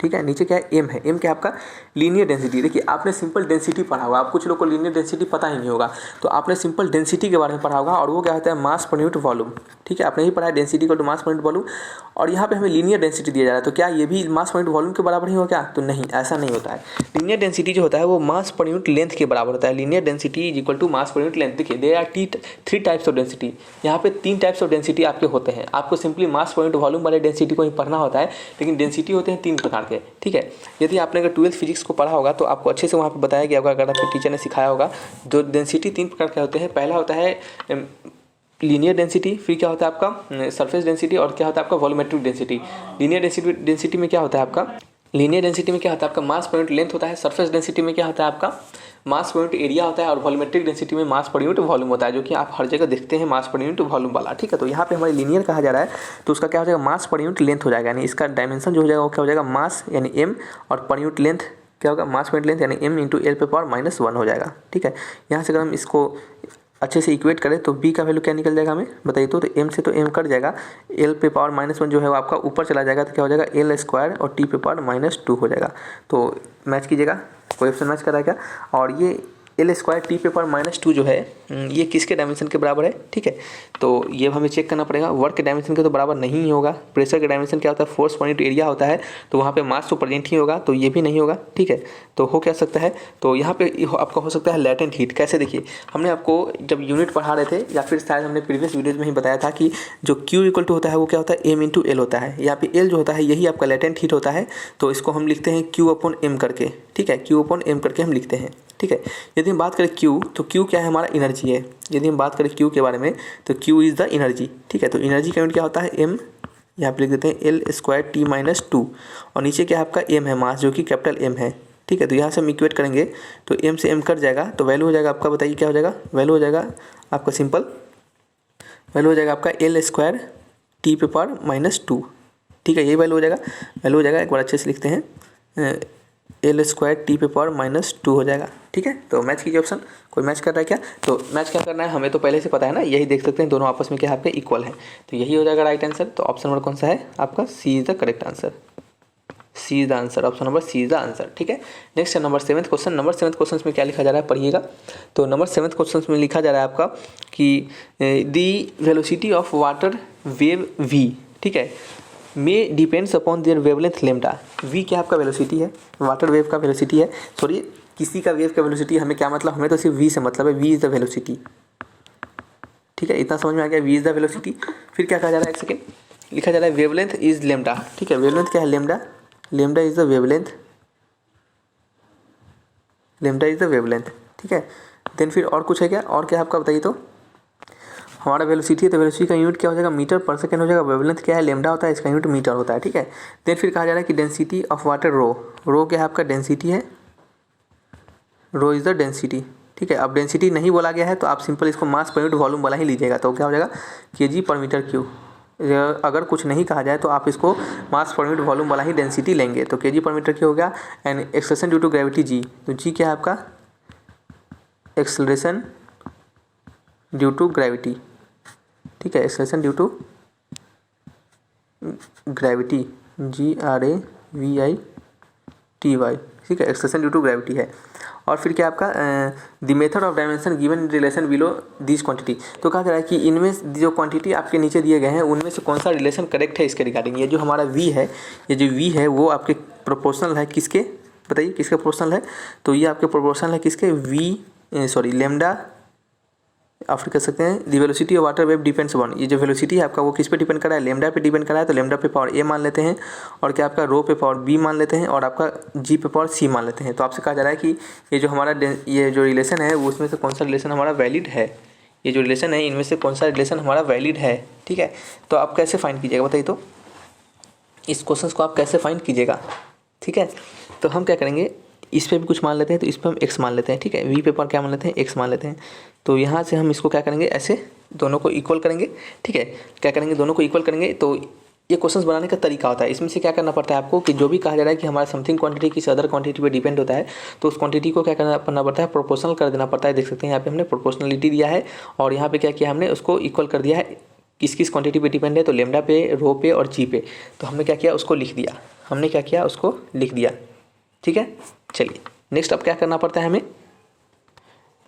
ठीक है। नीचे क्या है एम है, एम क्या है आपका लीनियर डेंसिटी। देखिए आपने सिंपल डेंसिटी पढ़ा होगा, आप कुछ लोग को लीनियर डेंसिटी पता ही नहीं होगा, तो आपने सिंपल डेंसिटी के बारे में पढ़ा होगा और वो क्या होता है मास पर यूनिट वॉल्यूम, ठीक है। आपने ही पढ़ा है डेंसिटी को तो मास पर यूनिट वॉल्यूम, और यहाँ पे हमें लीनियर डेंसिटी दिया जा रहा है, तो क्या ये भी मास पर यूनिट वॉल्यूम के बराबर ही हो क्या, तो नहीं, ऐसा नहीं होता है। लीनियर डेंसिटी जो होता है वो मास पर यूनिट लेंथ के बराबर होता है। Linear density is equal to mass per unit length. देखिए there are 3 types of density, यहाँ पे 3 टाइप्स ऑफ डेंसिटी आपके होते हैं। आपको सिंपली मास पर यूनिट वॉल्यूम वाले डेंसिटी को ही पढ़ना होता है, लेकिन डेंसिटी होते हैं 3 प्रकार के, ठीक है। यदि आपने अगर 12th फिजिक्स को पढ़ा होगा तो आपको अच्छे से वहाँ पे बताया गया होगा, अगर आपके टीचर ने सिखाया होगा। जो डेंसिटी 3 प्रकार के होते हैं, पहला होता है लीनियर डेंसिटी, फिर क्या होता है आपका सरफेस डेंसिटी, और क्या होता है आपका वॉल्यूमेट्रिक डेंसिटी। लीनियर डेंसिटी में क्या होता है आपका, लीनियर डेंसिटी में क्या होता है आपका मास पर यूनिट लेंथ होता है। सरफेस डेंसिटी में क्या होता है आपका मास पर यूनिट एरिया होता है, और वॉल्यूमेट्रिक डेंसिटी में मास पर यूनिट वॉल्यूम होता है, जो कि आप हर जगह देखते हैं मास पर यूनिट वॉल्यूम वाला, ठीक है। तो यहाँ पे हमारे लीनियर कहा जा रहा है, तो उसका क्या हो जाएगा मास पर यूनिट लेंथ हो जाएगा, यानी इसका डायमेंशन जो हो जाएगा वो क्या हो जाएगा मास यानी एम, और पर यूनिट लेंथ क्या होगा मास पर यूनिट लेंथ यानी एम इंटू एल पे पावर -1 हो जाएगा, ठीक है। यहाँ से अगर हम इसको अच्छे से इक्वेट करें तो बी का वैल्यू क्या निकल जाएगा हमें बताइए। तो एम से तो एम कट जाएगा, एल पे पावर -1 जो है वो आपका ऊपर चला जाएगा, तो क्या हो जाएगा एल स्क्वायर और टी पे पावर -2 हो जाएगा। तो मैच कीजिएगा, कोई ऑप्शन मैच कर रहा है क्या। और ये एल स्क्वायर टी पे पावर -2 जो है ये किसके डायमेंशन के बराबर है, ठीक है। तो ये हमें चेक करना पड़ेगा, वर्क के डायमेंशन के तो बराबर नहीं होगा। प्रेशर के डायमेंशन क्या होता है फोर्स पर यूनिट एरिया होता है, तो वहाँ पे मास तो प्रेजेंट ही होगा, तो ये भी नहीं होगा, ठीक है। तो हो क्या सकता है, तो यहाँ पे आपका हो सकता है लैटेंट हीट। कैसे, देखिए हमने आपको जब यूनिट पढ़ा रहे थे या फिर शायद हमने प्रीवियस वीडियोज में ही बताया था कि जो Q इक्वल टू होता है वो क्या होता है एम इंटू एल होता है। यहाँ पे एल जो होता है यही आपका लैटेंट हीट होता है, तो इसको हम लिखते हैं Q अपॉन एम करके, ठीक है, Q अपॉन एम करके हम लिखते हैं, ठीक है। यदि हम बात करें Q, तो Q क्या है हमारा एनर्जी है। यदि हम बात करें Q के बारे में तो Q इज़ द एनर्जी, ठीक है। तो एनर्जी का यूनिट क्या होता है M, यहाँ पे लिख देते हैं एल स्क्वायर टी -2, और नीचे क्या है आपका M है मास, जो कि कैपिटल M है, ठीक है। तो यहाँ से हम इक्वेट करेंगे तो M से M कट जाएगा, तो वैल्यू हो जाएगा आपका बताइए क्या हो जाएगा, वैल्यू हो जाएगा आपका सिंपल वैल्यू हो जाएगा आपका एल स्क्वायर टी पे पावर -2, ठीक है, यही वैल्यू हो जाएगा। वैल्यू हो जाएगा एक बार अच्छे से लिखते हैं एल स्क्वायर टी पे पावर -2 हो जाएगा, ठीक है। तो मैच कीजिए ऑप्शन, कोई मैच कर रहा है क्या। तो मैच क्या करना है हमें तो पहले से पता है ना, यही देख सकते हैं दोनों आपस में क्या आपके इक्वल है, तो यही हो जाएगा राइट आंसर। तो ऑप्शन नंबर कौन सा है आपका, C is the correct answer, C is the answer, option number C is the answer, ठीक है। नेक्स्ट है number 7th question. Number 7th question में क्या लिखा जा रहा है पढ़िएगा। तो नंबर 7th क्वेश्चन में लिखा जा रहा है आपका कि the velocity of water wave V, ठीक है, में depends upon their wavelength lambda. V क्या आपका वेलोसिटी है, वाटर वेव का वेलोसिटी है, सॉरी किसी का वेव का वेलोसिटी, हमें क्या मतलब, हमें तो सिर्फ वी से मतलब है, वी इज़ द वेलोसिटी, ठीक है, इतना समझ में आ गया, वी इज़ द वेलोसिटी। फिर क्या कहा जा रहा है, एक सेकेंड, लिखा जा रहा है वेवलेंथ इज लेमडा, ठीक है, वेवलेंथ क्या है lambda, lambda is the wavelength, lambda is the wavelength, ठीक है। देन फिर और कुछ है क्या, और क्या है आपका बताइए। तो हमारा वेलोसिटी है, तो वेलोसिटी का यूनिट क्या हो जाएगा मीटर पर सेकेंड हो जाएगा, वेवलेंथ क्या है लेमडा होता है, इसका यूनिट मीटर होता है, ठीक है। देन फिर कहा जा रहा है कि डेंसिटी ऑफ वाटर रो, रो क्या है आपका डेंसिटी है, रो इज़ द डेंसिटी, ठीक है। अब डेंसिटी नहीं बोला गया है तो आप सिंपल इसको मास पर यूनिट वॉल्यूम वाला ही लीजिएगा, तो क्या हो जाएगा kg पर मीटर क्यूब। अगर कुछ नहीं कहा जाए तो आप इसको मास पर यूनिट वॉल्यूम वाला ही डेंसिटी लेंगे, तो kg पर मीटर क्यूब हो गया। And acceleration due to gravity g, तो g क्या है आपका एक्सेलरेशन ड्यू टू ग्रेविटी, ठीक है, acceleration due to gravity GRAVITY, ठीक है, एक्सेलरेशन ड्यू टू ग्रेविटी है। और फिर क्या आपका the method of dimension given in relation below this quantity, तो कहा जा रहा है कि इनमें जो क्वांटिटी आपके नीचे दिए गए हैं उनमें से कौन सा रिलेशन करेक्ट है इसके रिगार्डिंग। ये जो हमारा v है, ये जो v है वो आपके प्रोपोर्शनल है किसके, बताइए किसके प्रोपोर्शनल है, तो ये आपके प्रोपोर्शनल है किसके, v लेमडा आप फिर कह सकते हैं the velocity of water wave depends on, ये जो वेलोसिटी है आपका वो किस पे डिपेंड कर रहा है, लेमडा पे डिपेंड कर रहा है। तो लेमडा पे पावर ए मान लेते हैं और क्या आपका रो पे पावर बी मान लेते हैं और आपका जी पे पावर सी मान लेते हैं। तो आपसे कहा जा रहा है कि ये जो हमारा ये जो रिलेशन है वो उसमें से कौन सा रिलेशन हमारा वैलिड है, ये जो रिलेशन है इनमें से कौन सा रिलेशन हमारा वैलिड है। ठीक है, तो आप कैसे फाइंड कीजिएगा बताइए, तो इस क्वेश्चन को आप कैसे फाइंड कीजिएगा। ठीक है, तो हम क्या करेंगे, इस पे भी कुछ मान लेते हैं, तो इस पर हम x मान लेते हैं। ठीक है, v पे पर क्या मान लेते हैं, x मान लेते हैं। तो यहाँ से हम इसको क्या करेंगे, ऐसे दोनों को इक्वल करेंगे। ठीक है, क्या करेंगे, दोनों को इक्वल करेंगे। तो ये क्वेश्चंस बनाने का तरीका होता है, इसमें से क्या करना पड़ता है आपको कि जो भी कहा जा रहा है कि हमारा समथिंग क्वांटिटी किसी अदर क्वांटिटी पे डिपेंड होता है, तो उस क्वांटिटी को क्या करना पड़ता है, प्रोपोर्शनल कर देना पड़ता है। देख सकते हैं यहाँ पे हमने प्रोपोर्शनलिटी दिया है और यहाँ पे क्या किया हमने, उसको इक्वल कर दिया है। किस किस क्वांटिटी पे डिपेंड है, तो लेमडा पे, रो पे और जी पे। तो हमने क्या किया, उसको लिख दिया, हमने क्या किया, उसको लिख दिया। ठीक है, चलिए नेक्स्ट अब क्या करना पड़ता है हमें,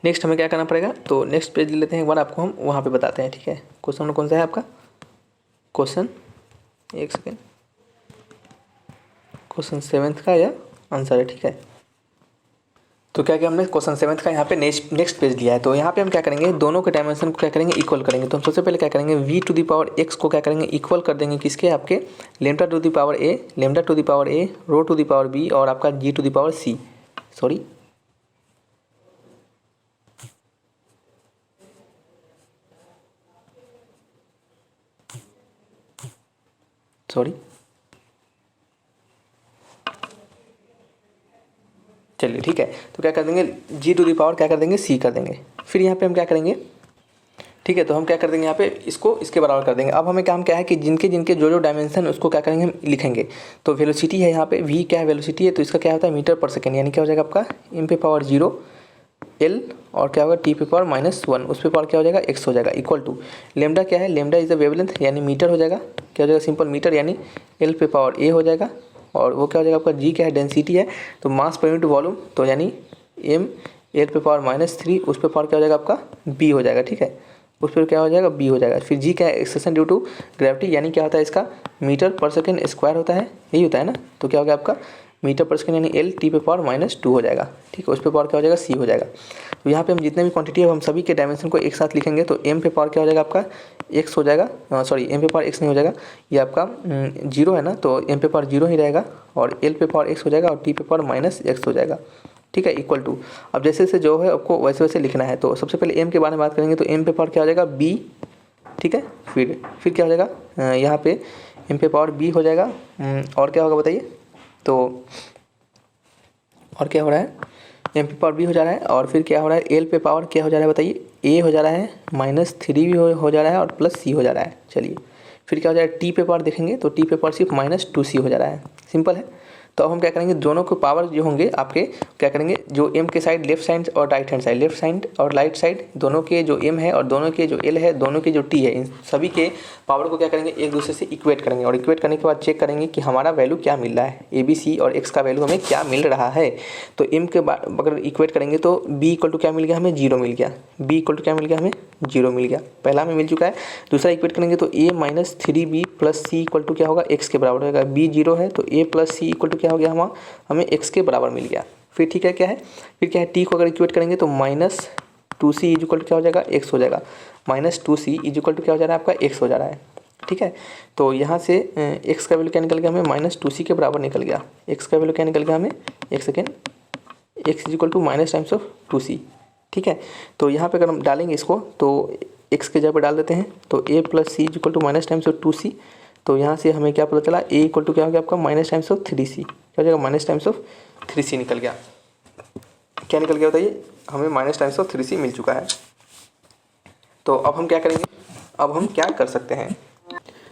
नेक्स्ट हमें क्या करना पड़ेगा, तो नेक्स्ट पेज ले लेते हैं एक बार, आपको हम वहाँ पे बताते हैं। ठीक है, क्वेश्चन कौन सा है आपका, क्वेश्चन एक सेकेंड, क्वेश्चन 7th का या आंसर है। ठीक है, तो क्या किया हमने, क्वेश्चन 7th का यहाँ पे नेक्स्ट पेज लिया है। तो यहाँ पे हम क्या करेंगे, दोनों के डायमेंशन को क्या करेंगे, इक्वल करेंगे। तो हम सबसे पहले क्या करेंगे, v to the power x को क्या करेंगे, इक्वल कर देंगे किसके, आपके lambda to the power a, lambda to the power a, rho to the power b और आपका g to the power c। Sorry चलिए ठीक है, तो क्या कर देंगे, जी टू दी पावर क्या कर देंगे, सी कर देंगे। फिर यहाँ पे हम क्या करेंगे, ठीक है, तो हम क्या कर देंगे यहाँ पे, इसको इसके बराबर कर देंगे। अब हमें काम क्या है कि जिनके जिनके जो जो डायमेंशन उसको क्या करेंगे, हम लिखेंगे। तो वेलोसिटी है यहाँ पे, वी क्या है, वेलोसिटी है, तो इसका क्या होता है मीटर पर सेकेंड, यानी क्या हो जाएगा आपका m पे पावर 0 l और क्या होगा t पे पावर -1, उस पे पावर क्या हो जाएगा x हो जाएगा, इक्वल टू लेमडा क्या है, लेमडा इज द वेवलेंथ यानी मीटर हो जाएगा, क्या हो जाएगा सिंपल मीटर यानी l पे पावर a हो जाएगा। और वो क्या हो जाएगा आपका g क्या है, डेंसिटी है, तो मास पर यूनिट वॉल्यूम, तो यानी m l पे पावर -3 उस पे पावर क्या हो जाएगा आपका b हो जाएगा। ठीक है, उस पर क्या हो जाएगा, b हो जाएगा। फिर g क्या है, एक्सेशन ड्यू टू ग्रेविटी, यानी क्या होता है इसका मीटर पर सेकेंड स्क्वायर होता है, यही होता है ना। तो क्या हो गया आपका मीटर पर सेकेंड यानी l t पे पावर -2 हो जाएगा। ठीक है, उस पे पावर क्या हो जाएगा, c हो जाएगा। तो यहाँ पे हम जितने भी क्वांटिटी है हम सभी के डायमेंशन को एक साथ लिखेंगे। तो m पे पावर क्या हो जाएगा आपका x हो जाएगा, सॉरी m पे पावर x नहीं हो जाएगा, ये आपका 0 है ना, तो m पे पावर 0 ही रहेगा और l पे पावर x हो जाएगा और t पे पावर -x हो जाएगा। ठीक है, इक्वल टू, अब जैसे जैसे जो है आपको वैसे वैसे लिखना है। तो सबसे पहले m के बारे में बात करेंगे, तो m पे पावर क्या हो जाएगा b। ठीक है, फिर क्या हो जाएगा यहाँ पे m पे पावर b हो जाएगा। और क्या होगा बताइए, तो और क्या हो रहा है, m पे पावर b हो जा रहा है और फिर क्या हो रहा है l पे पावर क्या हो जा रहा है बताइए, a हो जा रहा है, -3 भी हो जा रहा है और +c हो जा रहा है। चलिए फिर क्या हो जाएगा, t पे पावर देखेंगे तो t पे पावर सिर्फ -2c हो जा रहा है, सिंपल है। तो अब हम क्या करेंगे, दोनों के पावर जो होंगे आपके क्या करेंगे, जो m के साइड लेफ्ट साइड और right hand side, left side और राइट साइड दोनों के जो m है और दोनों के जो l है, दोनों के जो t है, इन सभी के पावर को क्या करेंगे, एक दूसरे से इक्वेट करेंगे और इक्वेट करने के बाद चेक करेंगे कि हमारा वैल्यू क्या मिल रहा है, a b c और x का वैल्यू हमें क्या मिल रहा है। तो m के अगर इक्वेट करेंगे तो b इक्वल टू क्या मिल गया, हमें 0 मिल गया, b इक्वल टू क्या मिल गया, हमें 0 मिल गया, पहला हमें मिल चुका है। दूसरा इक्वेट करेंगे तो a -3b + c equal to क्या होगा, x के बराबर होगा, b 0 है तो a + c इक्वल टू क्या हो गया, हमें x के बराबर मिल गया। फिर ठीक है, क्या है, फिर क्या है, t को अगर इक्वेट करेंगे तो -2c इक्वल टू क्या हो जाएगा, x हो जाएगा, -2c इक्वल टू क्या हो जा रहा है आपका x हो जा रहा है। ठीक है, तो यहाँ से x का वैल्यू क्या निकल गया, हमें -2c के बराबर निकल गया। x का वैल्यू क्या निकल गया हमें, एक second, x equal to -2c। ठीक है, तो यहाँ पे अगर हम डालेंगे इसको तो x के जगह पर डाल देते हैं, तो a + c equal to -2c। तो यहाँ से हमें क्या पता चला, a इक्वल टू क्या हो गया आपका -3c, क्या हो जाएगा, -3c निकल गया। क्या निकल गया बताइए, हमें -3c मिल चुका है। तो अब हम क्या करेंगे, अब हम क्या कर सकते हैं,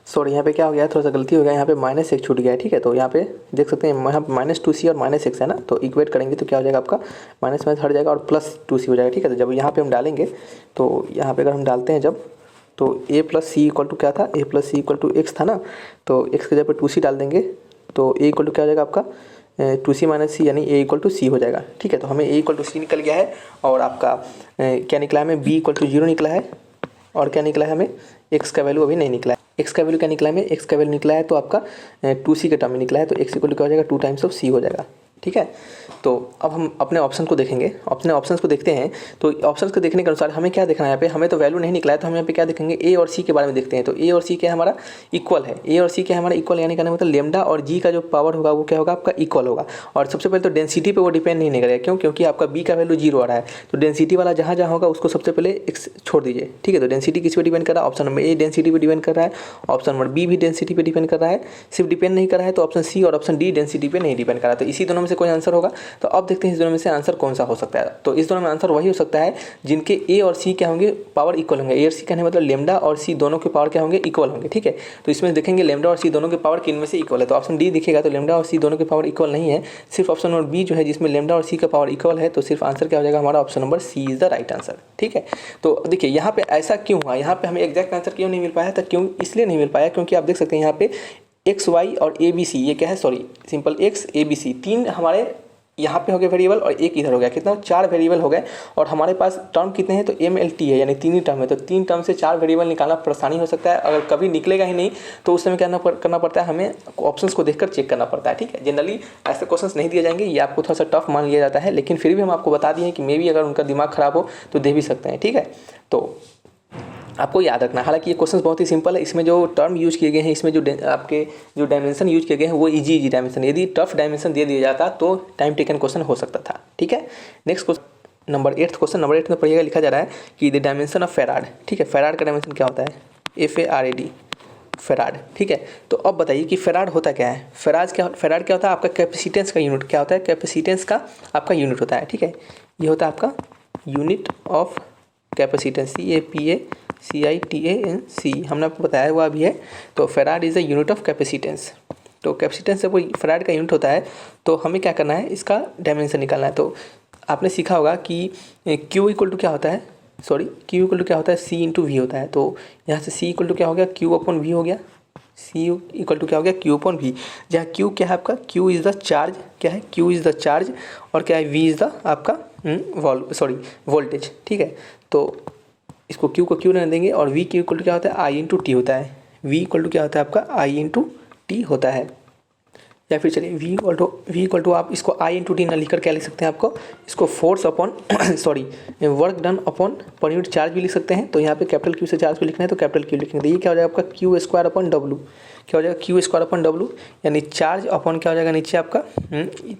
सॉरी यहाँ पे क्या हो गया, थोड़ा सा गलती हो गया, यहाँ पे -1 छूट गया है। ठीक है, तो यहाँ पे देख सकते हैं यहाँ -2c और -x है ना, तो इक्वेट करेंगे तो क्या हो जाएगा आपका माइनस हट जाएगा और +2c हो जाएगा। ठीक है, तो जब यहाँ पे हम डालेंगे तो यहाँ पे अगर हम डालते हैं जब, तो a + c इक्वल टू क्या था, a + c equal to x था ना, तो x के जगह पर 2c डाल देंगे तो a इक्वल टू क्या हो जाएगा आपका 2c - c यानी a इक्वल टू c हो जाएगा। ठीक है, तो हमें a इक्वल टू c निकल गया है और आपका क्या निकला है, हमें b इक्वल टू 0 निकला है और क्या निकला है, हमें x का वैल्यू अभी नहीं निकला है। x का वैल्यू क्या निकला है, हमें x का वैल्यू निकला है तो आपका 2c के टर्म में निकला है, तो x इक्वल टू क्या हो जाएगा, 2 टाइम्स ऑफ c हो जाएगा। ठीक है। तो अब हम अपने ऑप्शन को देखेंगे, अपने ऑप्शंस को देखते हैं। तो ऑप्शंस को देखने के अनुसार हमें क्या देखना है, यहाँ पे हमें तो वैल्यू नहीं निकला है, तो हम यहाँ पे क्या देखेंगे, ए और सी के बारे में देखते हैं। तो ए और सी क्या है हमारा इक्वल है, ए और सी क्या है हमारा इक्वल, यानी कहने मतलब लेमडा और जी का जो पावर होगा वो क्या होगा आपका इक्वल होगा। और सबसे पहले तो डेंसिटी पे वो डिपेंड नहीं करेगा, क्यों, क्योंकि आपका बी का वैल्यू 0 आ रहा है। तो डेंसिटी वाला जहाँ जहाँ होगा उसको सबसे पहले एक्स छोड़ दीजिए, ठीक है। तो डेंसिटी किस पे डिपेंड कर रहा है, ऑप्शन नंबर ए डेंसिटी पे डिपेंड कर रहा है, ऑप्शन नंबर बी भी डेंसिटी पे डिपेंड कर रहा है। सिर्फ डिपेंड नहीं कर रहा है तो ऑप्शन सी और ऑप्शन डी डेंसिटी पे नहीं डिपेंड कर रहा है। तो इसी दोनों में से कोई आंसर होगा। तो अब देखते हैं इस दोनों में से आंसर कौन सा हो सकता है। तो इस दोनों में आंसर वही हो सकता है जिनके ए और सी क्या होंगे, पावर इक्वल होंगे। ए और सी कहने मतलब लेमडा और सी दोनों के पावर क्या होंगे, इक्वल होंगे, ठीक है। तो इसमें देखेंगे लेमडा और सी दोनों के पावर किन में से इक्वल है, तो ऑप्शन डी दिखेगा। तो लेमडा और सी दोनों के पावर इक्वल नहीं है, सिर्फ ऑप्शन नंबर बी जो है जिसमें लेमडा और सी का पावर इक्वल है। तो सिर्फ आंसर क्या हो जाएगा हमारा option number C is the right answer, ठीक है। तो देखिए यहाँ पे ऐसा क्यों हुआ, यहाँ पे हमें एग्जैक्ट आंसर क्यों नहीं मिल पाया था, क्यों इसलिए नहीं मिल पाया क्योंकि आप देख सकते हैं यहाँ पे एक्स वाई और ए बी सी, ये क्या है, sorry simple X A B C, तीन हमारे यहाँ पे हो गए वेरिएबल और एक इधर हो गया, कितना 4 वेरिएबल हो गए। और हमारे पास टर्म कितने हैं, तो एम एल टी है, यानी 3 ही टर्म है। तो 3 टर्म से 4 वेरिएबल निकालना परेशानी हो सकता है। अगर कभी निकलेगा ही नहीं तो उस समय क्या करना पड़ता है, हमें ऑप्शंस को देखकर चेक करना पड़ता है, ठीक है। जनरली ऐसे क्वेश्चंस नहीं दिए जाएंगे, ये आपको थोड़ा सा टफ मान लिया जाता है, लेकिन फिर भी हम आपको बता दिए कि मे बी अगर उनका दिमाग खराब हो तो दे भी सकते हैं, ठीक है। तो आपको याद रखना, हालांकि ये क्वेश्चन बहुत ही सिंपल है। इसमें जो टर्म यूज किए गए हैं, इसमें जो आपके जो डायमेंशन यूज किए गए हैं वो इजी डायमेंशन, यदि टफ डायमेंशन दे दिया जाता तो टाइम टेकन क्वेश्चन हो सकता था, ठीक है। Next question number 8 question number 8 में पढ़िएगा, लिखा जा रहा है कि द डायमेंशन ऑफ फेराड, ठीक है। फेराड का डायमेंशन क्या होता है, FARAD, फेराड, ठीक है। तो अब बताइए कि फेराड होता क्या है, फेराड क्या होता है, आपका कैपेसिटेंस का यूनिट क्या होता है, कैपेसिटेंस का आपका यूनिट होता है, ठीक है। ये होता है आपका यूनिट ऑफ कैपेसिटेंस, CAPACITANC, हमने आपको बताया हुआ भी है। तो farad is a unit of capacitance. तो कैपेसिटेंस से कोई फेराड का यूनिट होता है, तो हमें क्या करना है, इसका डायमेंशन निकालना है। तो आपने सीखा होगा कि Q इक्वल टू क्या होता है, सॉरी Q इक्वल टू क्या होता है, C इंटू वी होता है। तो यहाँ से C इक्वल टू क्या हो गया, Q अपॉन V हो गया, C इक्वल टू क्या हो गया, Q अपॉन V, जहाँ Q क्या है आपका, Q इज़ द चार्ज, क्या है, Q इज़ द चार्ज, और क्या है, V इज़ द आपका वोल्टेज, ठीक है। तो इसको Q को Q रहने देंगे, और V Q इक्वल टू क्या होता है, I इंटू टी होता है। V इक्वल टू क्या होता है आपका, I इंटू टी होता है। या फिर चलिए V इक्वल टू आप इसको I इंटू टी ना लिखकर क्या लिख सकते हैं, आपको इसको force upon sorry work done upon per unit charge भी लिख सकते हैं। तो यहाँ पे कैपिटल Q से चार्ज को लिखना है तो कैपिटल Q लिखेंगे। तो ये क्या हो जाएगा आपका Q स्क्वायर अपॉन W, क्या हो जाएगा, Q स्क्वायर अपॉन W, यानी चार्ज अपॉन क्या हो जाएगा नीचे आपका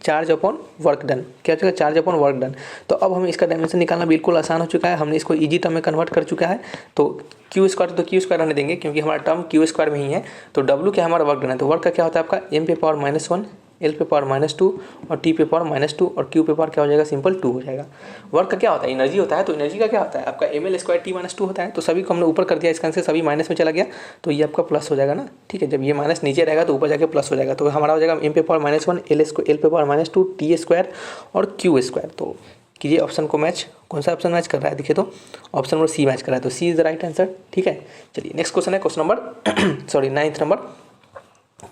चार्ज अपॉन वर्क डन, क्या हो जाएगा, चार्ज अपॉन वर्क डन। तो अब हमें इसका डायमेंशन निकालना बिल्कुल आसान हो चुका है, हमने इसको ईजी टर्म में कन्वर्ट कर चुका है। तो Q स्क्वायर तो Q स्क्वायर रहने देंगे क्योंकि हमारा टर्म Q स्क्वायर में ही है। तो W क्या हमारा वर्क डन है, तो वर्क का क्या होता है आपका M पे पावर -1, L पे पावर -2 और T पे पावर -2 और Q पे पावर क्या हो जाएगा, सिंपल 2 हो जाएगा। वर्क का क्या होता है, एनर्जी होता है। तो एनर्जी का क्या होता है आपका ml स्क्वायर T -2 होता है। तो सभी को हमने ऊपर कर दिया, इसका आंसर सभी माइनस में चला गया, तो ये आपका प्लस हो जाएगा ना, ठीक है। जब ये माइनस नीचे रहेगा तो ऊपर जाके प्लस हो जाएगा। तो हमारा हो जाएगा M पे पावर -1, L पे पावर -2, T स्क्वायर और Q स्क्वायर। तो कीजिए ऑप्शन को मैच, कौन सा ऑप्शन मैच कर रहा है, देखिए तो ऑप्शन नंबर C मैच कर रहा है। तो C is the right answer, ठीक है। चलिए नेक्स्ट क्वेश्चन है question number sorry 9th number.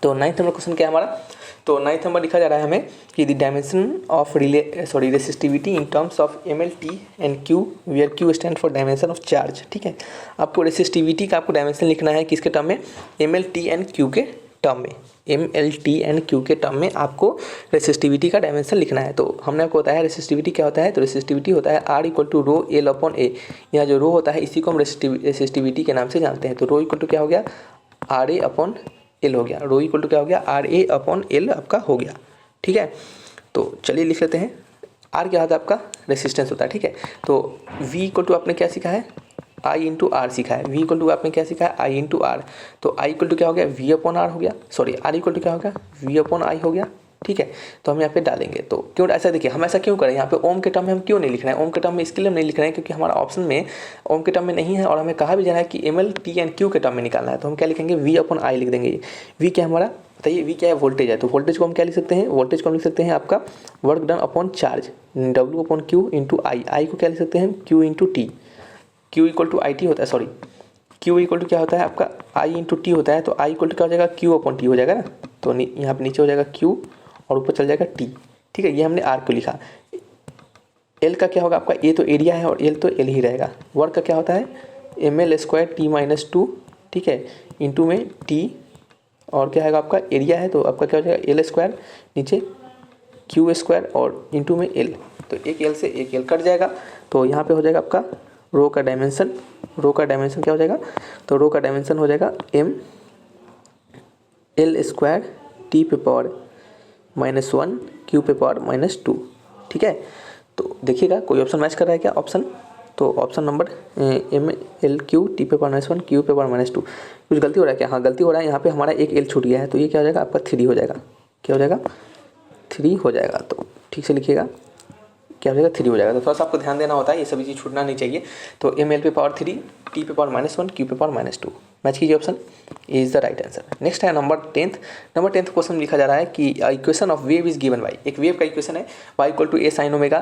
तो 9th नंबर क्वेश्चन क्या है हमारा, तो 9th नंबर लिखा जा रहा है हमें कि the dimension of resistivity in terms of MLT and Q where Q stand for dimension of charge, ठीक है। आपको रेसिस्टिविटी का आपको डायमेंशन लिखना है किसके टर्म में, MLT एंड Q के टर्म में, MLT एंड Q के टर्म में आपको रेसिस्टिविटी का डायमेंशन लिखना है। तो हमने आपको बताया रेसिस्टिविटी क्या होता है, तो रेसिस्टिविटी होता है R equal to rho L upon A। यहाँ जो रो होता है इसी को हम रेसिस्टिविटी के नाम से जानते हैं। तो रो इक्वल टू क्या हो गया, RA अपॉन L हो गया, रो इक्वल टू क्या हो गया, RA अपॉन L आपका हो गया, ठीक है। तो चलिए लिख लेते हैं, R क्या होता है आपका रेसिस्टेंस होता है, ठीक है। तो V इक्वल टू आपने क्या सीखा है, I इंटू आर सीखा है। V इक्वल टू आपने क्या सीखा है, I इंटू आर। तो I इक्वल टू क्या हो गया, V अपॉन आर हो गया, सॉरी R इक्वल टू क्या हो गया, V अपॉन I हो गया, ठीक है। तो हम यहाँ पे डालेंगे, तो क्यों ऐसा देखिए, हम ऐसा क्यों करें, यहाँ पे ओम के टर्म में हम क्यों नहीं लिख रहे हैं, ओम के टर्म में इसके लिए हम नहीं लिख रहे हैं क्योंकि हमारा ऑप्शन में ओम के टर्म में नहीं है और हमें कहा भी जाना है कि MLT एंड Q के टर्म में निकालना है। तो हम क्या लिखेंगे, V अपॉन I लिख देंगे। V क्या हमारा बताइए, V क्या है, वोल्टेज है। तो वोल्टेज को हम क्या लिख सकते हैं, वोल्टेज को हम लिख सकते हैं आपका work done upon charge, W upon Q into I को क्या लिख सकते हैं, Q into T, Q equal to IT होता है, सॉरी Q इक्वल टू क्या होता है आपका I इंटू टी होता है। तो I इक्वल टू क्या हो जाएगा, Q अपॉन T हो जाएगा ना। तो यहाँ पे नीचे हो जाएगा Q और ऊपर चल जाएगा T, ठीक है। ये हमने R को लिखा। L का क्या होगा आपका, A तो एरिया है और L तो L ही रहेगा। वर्क का क्या होता है, ML स्क्वायर T -2, ठीक है, इंटू में T और क्या है आपका एरिया है, तो आपका क्या हो जाएगा L स्क्वायर नीचे क्यू स्क्वायर और इंटू में एल, तो एक एल से एक एल कट जाएगा। तो यहाँ पे हो जाएगा आपका रो का डायमेंशन क्या हो जाएगा, तो रो का डायमेंशन हो जाएगा एम एल स्क्वायर टी पे पावर -1 क्यू पे पावर -2। ठीक है, तो देखिएगा कोई ऑप्शन मैच कर रहा है क्या ऑप्शन, तो option number M L Q T पे पावर -1 क्यू पे पावर -2। कुछ गलती हो रहा है क्या, हाँ गलती हो रहा है, यहाँ पे हमारा एक एल छूट गया है, तो ये क्या हो जाएगा आपका 3 हो जाएगा, क्या हो जाएगा 3 हो जाएगा। तो ठीक से लिखिएगा क्या हो जाएगा 3 हो जाएगा। तो थोड़ा सा आपको ध्यान देना होता है, ये सभी चीज़ छूटना नहीं चाहिए। तो एम एल पे पावर 3 टी पे पावर -1 क्यू पे पावर -2 मैच कीजिए, option A is the right answer. Next है नंबर 10th क्वेश्चन लिखा जा रहा है कि equation of wave is given by, एक वेव का इक्वेशन है y equal to A sine omega,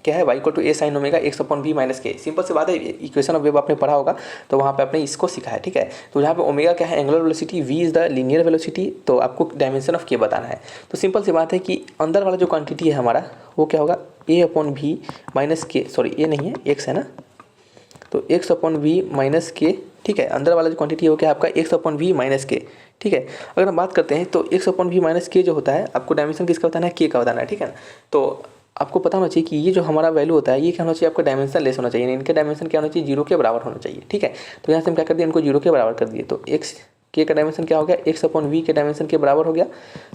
क्या है y equal to A sine omega x upon v minus K. Simple सी बात है, इक्वेशन ऑफ वेव आपने पढ़ा होगा तो वहाँ पे आपने इसको सीखा है। ठीक है, तो यहाँ पे ओमेगा क्या है angular velocity, v is the linear velocity, तो आपको डायमेंशन ऑफ k बताना है। तो सिंपल सी बात है कि अंदर वाला जो क्वांटिटी है हमारा वो क्या होगा a अपॉन v माइनस के, सॉरी a नहीं है x है ना, तो x अपॉन v माइनस के। ठीक है, अंदर वाला जो क्वांटिटी है वो क्या है आपका x अपॉन v माइनस के। ठीक है, अगर हम बात करते हैं तो x अपॉन v माइनस के जो होता है आपको डायमेंशन किसका बताना है, k का बताना है। ठीक है ना, तो आपको पता होना चाहिए कि ये जो हमारा वैल्यू होता है ये क्या होना चाहिए आपका डायमेंशन लेस होना चाहिए, इनके डायमेंशन क्या होना चाहिए 0 के बराबर होना चाहिए। ठीक है, तो यहाँ से हम क्या कर दिए, इनको 0 के बराबर कर दिए, तो x के का डायमेंशन क्या हो गया x अपॉन v के डायमेंशन के बराबर हो गया।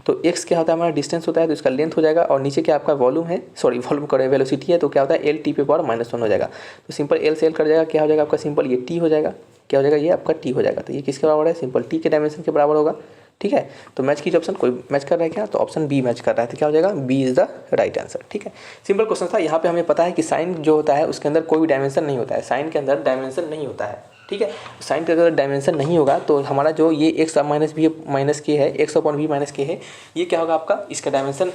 तो x क्या होता है हमारा डिस्टेंस होता है, तो इसका लेंथ हो जाएगा, और नीचे क्या आपका वॉल्यूम है, सॉरी वॉल्यूम करे वेलोसिटी है, तो क्या होता है एल टी पे पावर -1 हो जाएगा। तो सिंपल एल से एल कर जाएगा, क्या हो जाएगा आपका सिंपल ये टी हो जाएगा, क्या हो जाएगा ये आपका टी हो जाएगा। तो ये किसके बराबर है, सिंपल टी के डायमेंशन के बराबर होगा। ठीक है, तो मैच कीजिए ऑप्शन, कोई मैच कर रहा है क्या, तो ऑप्शन बी मैच कर रहा है, तो क्या हो जाएगा B is the right answer. ठीक है, सिंपल क्वेश्चन था। यहाँ पे हमें पता है कि साइन जो होता है उसके अंदर कोई भी डायमेंशन नहीं होता है, साइन के अंदर डायमेंशन नहीं होता है। ठीक है, साइन के अगर डायमेंशन नहीं होगा तो हमारा जो ये एक्स माइनस वी माइनस के है, एक्स अपॉन वी माइनस के है, ये क्या होगा आपका, इसका डायमेंशन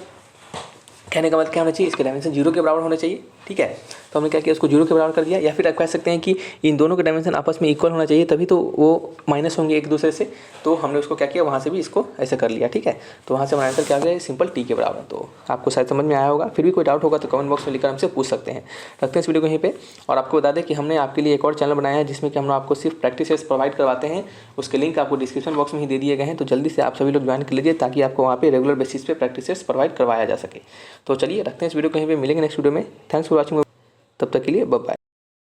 कहने का मतलब क्या होना चाहिए, इसके डायमेंशन 0 के बराबर होने चाहिए। ठीक है, तो हमने क्या किया, उसको 0 के बराबर कर दिया, या फिर आप कह सकते हैं कि इन दोनों के डायमेंशन आपस में इक्वल होना चाहिए, तभी तो वो माइनस होंगे एक दूसरे से। तो हमने उसको क्या किया, वहाँ से भी इसको ऐसे कर लिया। ठीक है, तो वहाँ से हमारा आंसर क्या आ गया, सिंपल टी के बराबर। तो आपको शायद समझ में आया होगा, फिर भी कोई डाउट होगा तो कमेंट बॉक्स में लिखकर हमसे पूछ सकते हैं। रखते हैं इस वीडियो को यहीं पे, और आपको बता दें कि हमने आपके लिए एक और चैनल बनाया है जिसमें कि हम आपको सिर्फ प्रैक्टिस सेट्स प्रोवाइड करवाते हैं, उसके लिंक आपको डिस्क्रिप्शन बॉक्स में ही दे दिए गए हैं। तो जल्दी से आप सभी लोग ज्वाइन कर लीजिए ताकि आपको वहाँ पे रेगुलर बेसिस पे प्रैक्टिस सेट्स प्रोवाइड करवाया जा सके। तो चलिए रखते हैं इस वीडियो को यहीं पे, मिलेंगे नेक्स्ट वीडियो में। थैंक्स फॉर वॉचिंग, तब तक के लिए बाय बाय।